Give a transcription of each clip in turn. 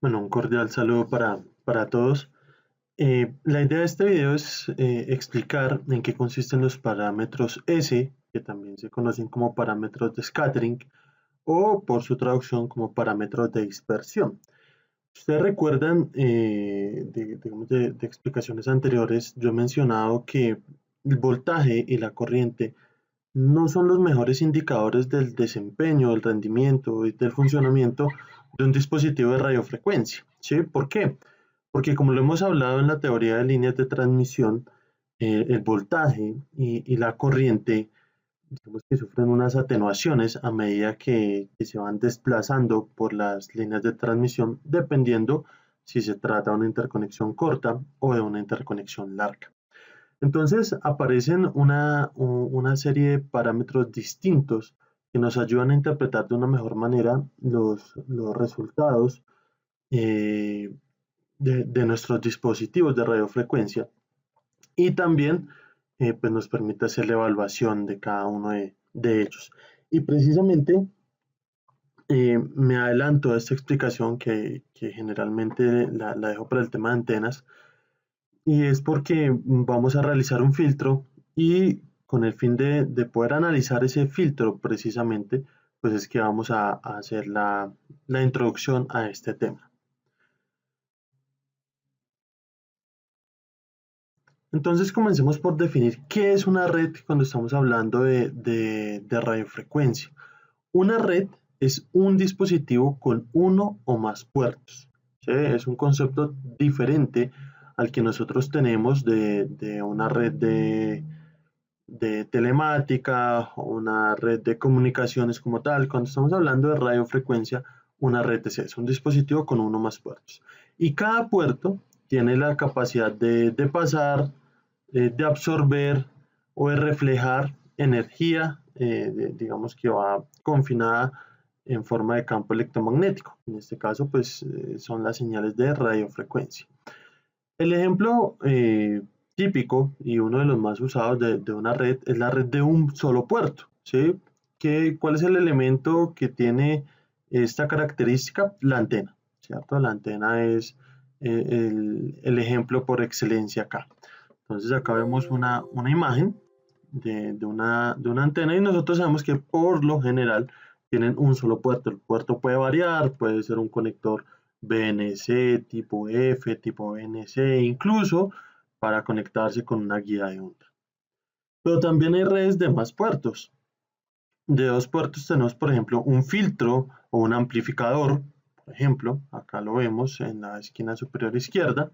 Bueno, un cordial saludo para todos. La idea de este video es explicar en qué consisten los parámetros S, que también se conocen como parámetros de scattering, o por su traducción como parámetros de dispersión. Ustedes recuerdan de explicaciones anteriores, yo he mencionado que el voltaje y la corriente no son los mejores indicadores del desempeño, del rendimiento y del funcionamiento de un dispositivo de radiofrecuencia. ¿Sí? ¿Por qué? Porque como lo hemos hablado en la teoría de líneas de transmisión, el voltaje y la corriente, digamos que sufren unas atenuaciones a medida que se van desplazando por las líneas de transmisión, dependiendo si se trata de una interconexión corta o de una interconexión larga. Entonces aparecen una serie de parámetros distintos que nos ayudan a interpretar de una mejor manera los resultados eh, de nuestros dispositivos de radiofrecuencia y también pues nos permite hacer la evaluación de cada uno de ellos. Y precisamente me adelanto a esta explicación que generalmente la dejo para el tema de antenas, y es porque vamos a realizar un filtro y con el fin de poder analizar ese filtro precisamente, pues es que vamos a hacer la introducción a este tema. Entonces comencemos por definir qué es una red cuando estamos hablando de radiofrecuencia. Una red es un dispositivo con uno o más puertos. ¿Sí? Es un concepto diferente al que nosotros tenemos de una red de telemática o una red de comunicaciones como tal. Cuando estamos hablando de radiofrecuencia, una red es eso, un dispositivo con uno o más puertos. Y cada puerto tiene la capacidad de pasar, de absorber o de reflejar energía, digamos que va confinada en forma de campo electromagnético. En este caso, pues son las señales de radiofrecuencia. El ejemplo típico y uno de los más usados de una red es la red de un solo puerto. ¿Sí? ¿Cuál es el elemento que tiene esta característica? La antena. ¿Cierto? La antena es el ejemplo por excelencia acá. Entonces acá vemos una imagen de una antena y nosotros sabemos que por lo general tienen un solo puerto. El puerto puede variar, puede ser un conector BNC, tipo F, tipo BNC, incluso para conectarse con una guía de onda. Pero también hay redes de más puertos. De dos puertos tenemos, por ejemplo, un filtro o un amplificador, por ejemplo, acá lo vemos en la esquina superior izquierda.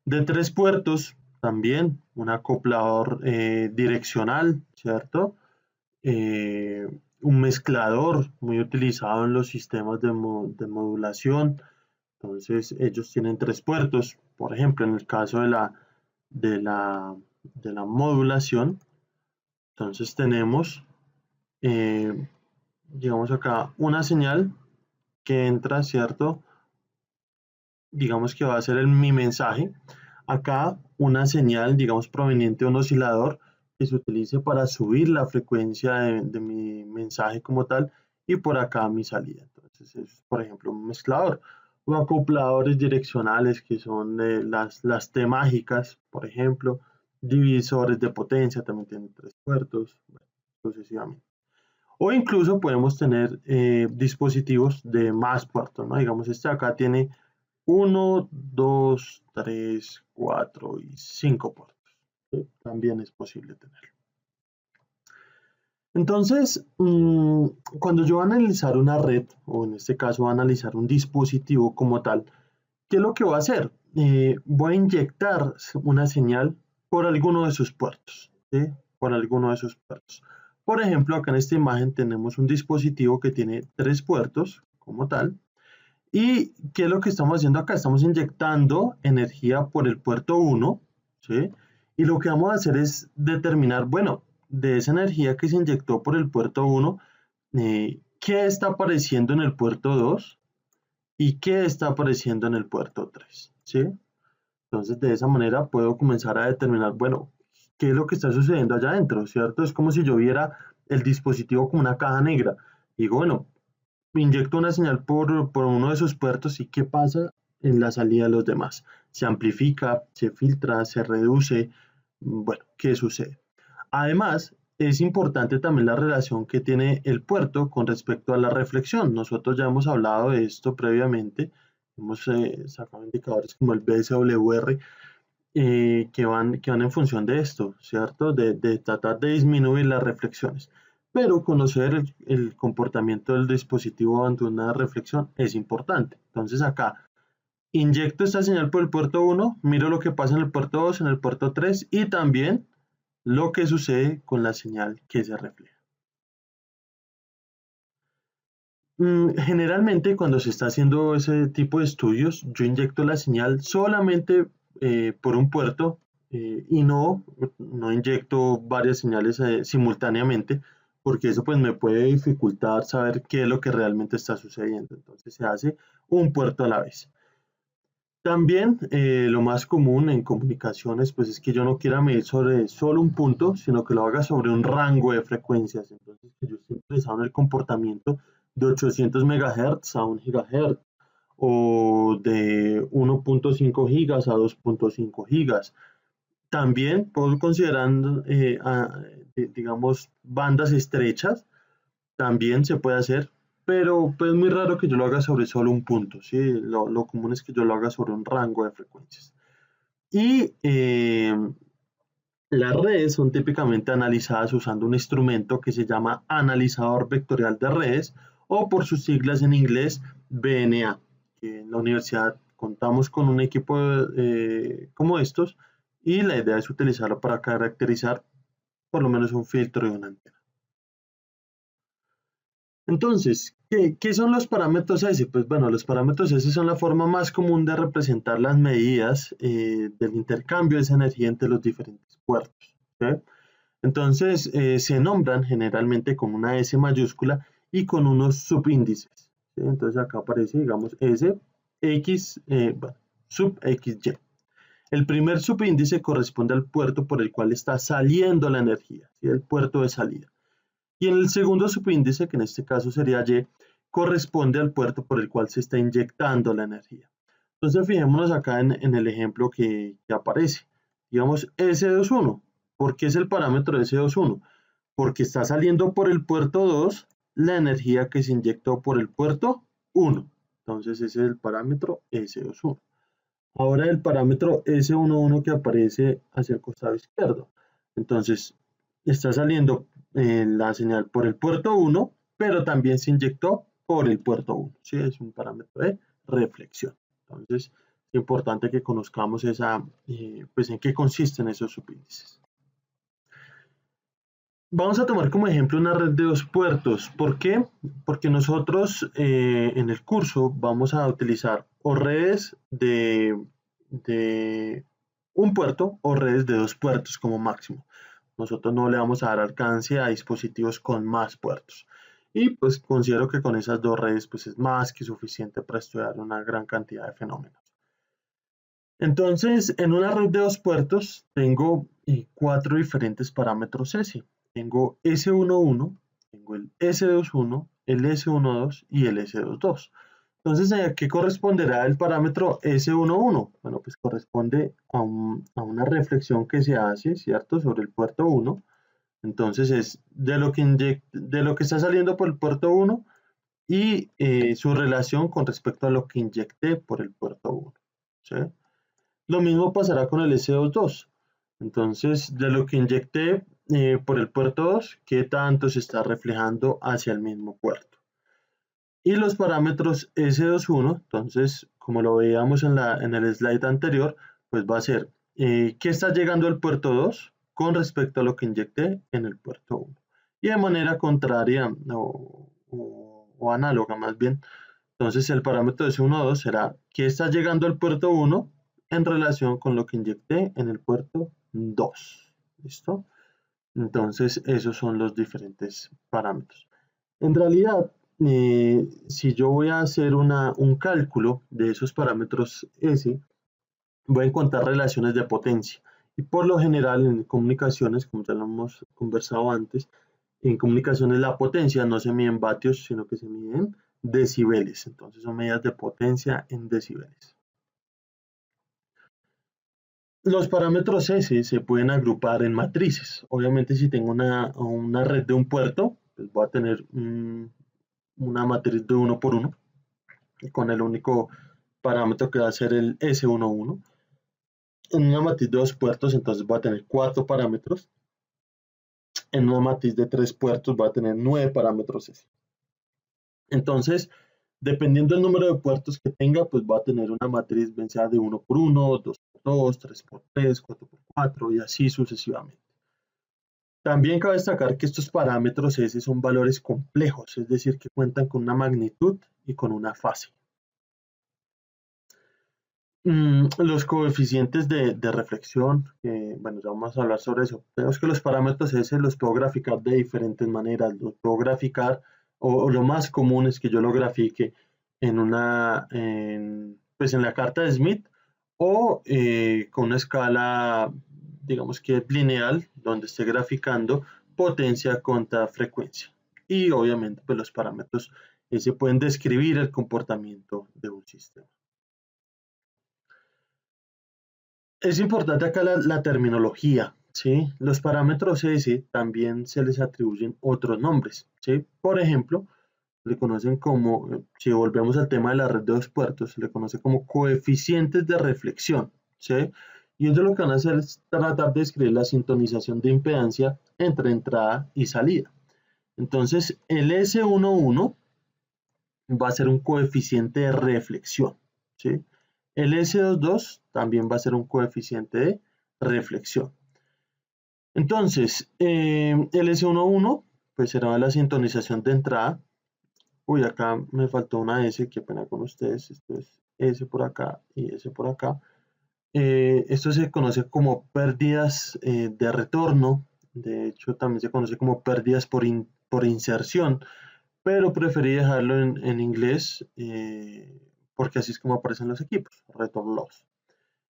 De tres puertos, también un acoplador direccional, ¿cierto? Un mezclador muy utilizado en los sistemas de modulación. Entonces, ellos tienen tres puertos. Por ejemplo, en el caso de la, de la modulación, entonces tenemos, eh, digamos acá, una señal que entra, ¿cierto? Digamos que va a ser mi mensaje. Acá una señal, digamos, proveniente de un oscilador que se utilice para subir la frecuencia de mi mensaje como tal, y por acá mi salida. Entonces es, por ejemplo, un mezclador o acopladores direccionales que son las T mágicas, por ejemplo, divisores de potencia, también tienen tres puertos, bueno, sucesivamente. O incluso podemos tener dispositivos de más puertos, ¿no? Digamos, este acá tiene uno, 2, 3, 4 y 5 puertos. ¿Sí? También es posible tenerlo. Entonces, cuando yo voy a analizar una red, o en este caso voy a analizar un dispositivo como tal, ¿qué es lo que voy a hacer? Voy a inyectar una señal por alguno de sus puertos. ¿Sí? Por alguno de sus puertos. Por ejemplo, acá en esta imagen tenemos un dispositivo que tiene tres puertos como tal. ¿Y qué es lo que estamos haciendo acá? Estamos inyectando energía por el puerto 1, ¿sí? Y lo que vamos a hacer es determinar, bueno, de esa energía que se inyectó por el puerto 1, ¿qué está apareciendo en el puerto 2 y qué está apareciendo en el puerto 3? ¿Sí? Entonces, de esa manera puedo comenzar a determinar, bueno, qué es lo que está sucediendo allá adentro, ¿cierto? Es como si yo viera el dispositivo como una caja negra. Digo, bueno, inyecto una señal por uno de sus puertos y ¿qué pasa en la salida de los demás? Se amplifica, se filtra, se reduce. Bueno, ¿qué sucede? Además, es importante también la relación que tiene el puerto con respecto a la reflexión. Nosotros ya hemos hablado de esto previamente, hemos sacado indicadores como el BSWR que van en función de esto, ¿cierto? De tratar de disminuir las reflexiones. Pero conocer el comportamiento del dispositivo ante una reflexión es importante. Entonces acá inyecto esta señal por el puerto 1, miro lo que pasa en el puerto 2, en el puerto 3 y también lo que sucede con la señal que se refleja. Generalmente cuando se está haciendo ese tipo de estudios, yo inyecto la señal solamente por un puerto y no inyecto varias señales simultáneamente, porque eso pues me puede dificultar saber qué es lo que realmente está sucediendo. Entonces se hace un puerto a la vez. También lo más común en comunicaciones pues es que yo no quiera medir sobre solo un punto, sino que lo haga sobre un rango de frecuencias. Entonces que yo esté interesado en el comportamiento de 800 MHz a 1 GHz o de 1.5 gigas a 2.5 gigas. También puedo considerar, digamos, bandas estrechas, también se puede hacer, pero pues, es muy raro que yo lo haga sobre solo un punto, ¿sí? Lo común es que yo lo haga sobre un rango de frecuencias. Y las redes son típicamente analizadas usando un instrumento que se llama analizador vectorial de redes o por sus siglas en inglés VNA. Que en la universidad contamos con un equipo como estos y la idea es utilizarlo para caracterizar por lo menos un filtro y una antena. Entonces, ¿qué son los parámetros S? Pues bueno, los parámetros S son la forma más común de representar las medidas del intercambio de esa energía entre los diferentes puertos. ¿Sí? Entonces, se nombran generalmente con una S mayúscula y con unos subíndices. ¿Sí? Entonces, acá aparece, digamos, S, X, bueno, sub XY. El primer subíndice corresponde al puerto por el cual está saliendo la energía, ¿sí? El puerto de salida. Y en el segundo subíndice, que en este caso sería Y, corresponde al puerto por el cual se está inyectando la energía. Entonces fijémonos acá en el ejemplo que aparece. Digamos S21. ¿Por qué es el parámetro S21? Porque está saliendo por el puerto 2 la energía que se inyectó por el puerto 1. Entonces ese es el parámetro S21. Ahora el parámetro S11 que aparece hacia el costado izquierdo. Entonces está saliendo la señal por el puerto 1, pero también se inyectó por el puerto 1. ¿Sí? Es un parámetro de reflexión. Entonces es importante que conozcamos pues en qué consisten esos subíndices. Vamos a tomar como ejemplo una red de dos puertos. ¿Por qué? Porque nosotros en el curso vamos a utilizar o redes de un puerto o redes de dos puertos como máximo. Nosotros no le vamos a dar alcance a dispositivos con más puertos. Y pues considero que con esas dos redes pues es más que suficiente para estudiar una gran cantidad de fenómenos. Entonces, en una red de dos puertos tengo cuatro diferentes parámetros S. Tengo S11, tengo el S21, el S12 y el S22. Entonces, ¿a qué corresponderá el parámetro S11? Bueno, pues corresponde a una reflexión que se hace, ¿cierto?, sobre el puerto 1. Entonces, es de lo que está saliendo por el puerto 1 y su relación con respecto a lo que inyecté por el puerto 1. ¿Sí? Lo mismo pasará con el S22. Entonces, de lo que inyecté por el puerto 2, ¿qué tanto se está reflejando hacia el mismo puerto? Y los parámetros S21, entonces, como lo veíamos en el slide anterior, pues va a ser qué está llegando al puerto 2 con respecto a lo que inyecté en el puerto 1. Y de manera contraria o análoga más bien, entonces el parámetro S12 será qué está llegando al puerto 1 en relación con lo que inyecté en el puerto 2. ¿Listo? Entonces, esos son los diferentes parámetros. En realidad, si yo voy a hacer un cálculo de esos parámetros S, voy a encontrar relaciones de potencia. Y por lo general, en comunicaciones, como ya lo hemos conversado antes, en comunicaciones la potencia no se mide en vatios, sino que se mide en decibeles. Entonces son medidas de potencia en decibeles. Los parámetros S se pueden agrupar en matrices. Obviamente si tengo una red de un puerto, pues voy a tener una matriz de 1 por 1, con el único parámetro que va a ser el S11. En una matriz de 2 puertos, entonces voy a tener 4 parámetros. En una matriz de 3 puertos va a tener 9 parámetros S. Entonces, dependiendo del número de puertos que tenga, pues va a tener una matriz bien sea de 1 por 1, 2 por 2, 3 por 3, 4 por 4 y así sucesivamente. También cabe destacar que estos parámetros S son valores complejos, es decir, que cuentan con una magnitud y con una fase. Los coeficientes de reflexión, bueno, ya vamos a hablar sobre eso. Tenemos que los parámetros S los puedo graficar de diferentes maneras. Los puedo graficar, o lo más común es que yo lo grafique pues en la carta de Smith o con una escala, digamos que lineal, donde esté graficando potencia contra frecuencia. Y obviamente pues los parámetros S pueden describir el comportamiento de un sistema. Es importante acá la terminología, ¿sí? Los parámetros S también se les atribuyen otros nombres, ¿sí? Por ejemplo, le conocen como, si volvemos al tema de la red de 2 puertos, se le conoce como coeficientes de reflexión, ¿sí? Y ellos lo que van a hacer es tratar de describir la sintonización de impedancia entre entrada y salida. Entonces, el S11 va a ser un coeficiente de reflexión, ¿sí? El S22 también va a ser un coeficiente de reflexión. Entonces, el S11 pues será la sintonización de entrada. Uy, acá me faltó una S, qué pena con ustedes. Esto es S por acá y S por acá. Esto se conoce como pérdidas de retorno. De hecho, también se conoce como pérdidas por inserción, pero preferí dejarlo en inglés porque así es como aparecen los equipos, return loss.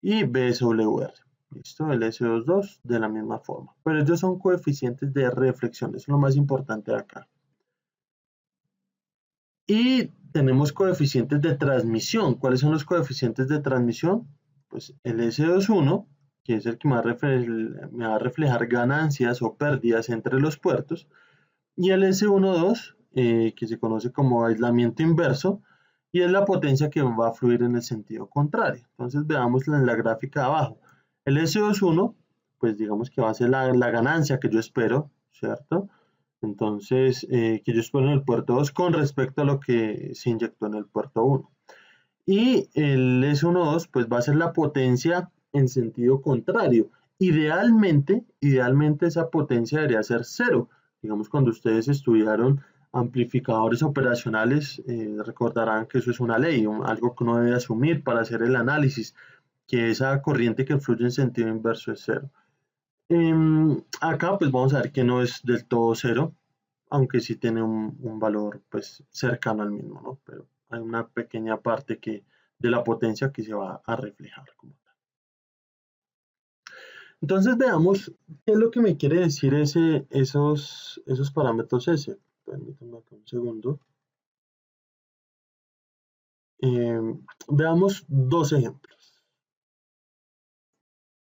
Y BSWR, ¿listo? El S22 de la misma forma. Pero ellos son coeficientes de reflexión, eso es lo más importante de acá. Y tenemos coeficientes de transmisión. ¿Cuáles son los coeficientes de transmisión? Pues el S21, que es el que me va a reflejar ganancias o pérdidas entre los puertos, y el S12, que se conoce como aislamiento inverso, y es la potencia que va a fluir en el sentido contrario. Entonces veamos en la gráfica de abajo. El S21, pues digamos que va a ser la ganancia que yo espero, ¿cierto? Entonces, que yo espero en el puerto 2 con respecto a lo que se inyectó en el puerto 1. Y el S12, pues va a ser la potencia en sentido contrario. Idealmente esa potencia debería ser cero. Digamos, cuando ustedes estudiaron amplificadores operacionales, recordarán que eso es una ley, algo que uno debe asumir para hacer el análisis, que esa corriente que fluye en sentido inverso es cero. Acá pues vamos a ver que no es del todo cero, aunque sí tiene un valor pues cercano al mismo, ¿no? Pero hay una pequeña parte de la potencia que se va a reflejar como tal. Entonces veamos qué es lo que me quiere decir esos parámetros S. Permítanme acá un segundo. Veamos dos ejemplos.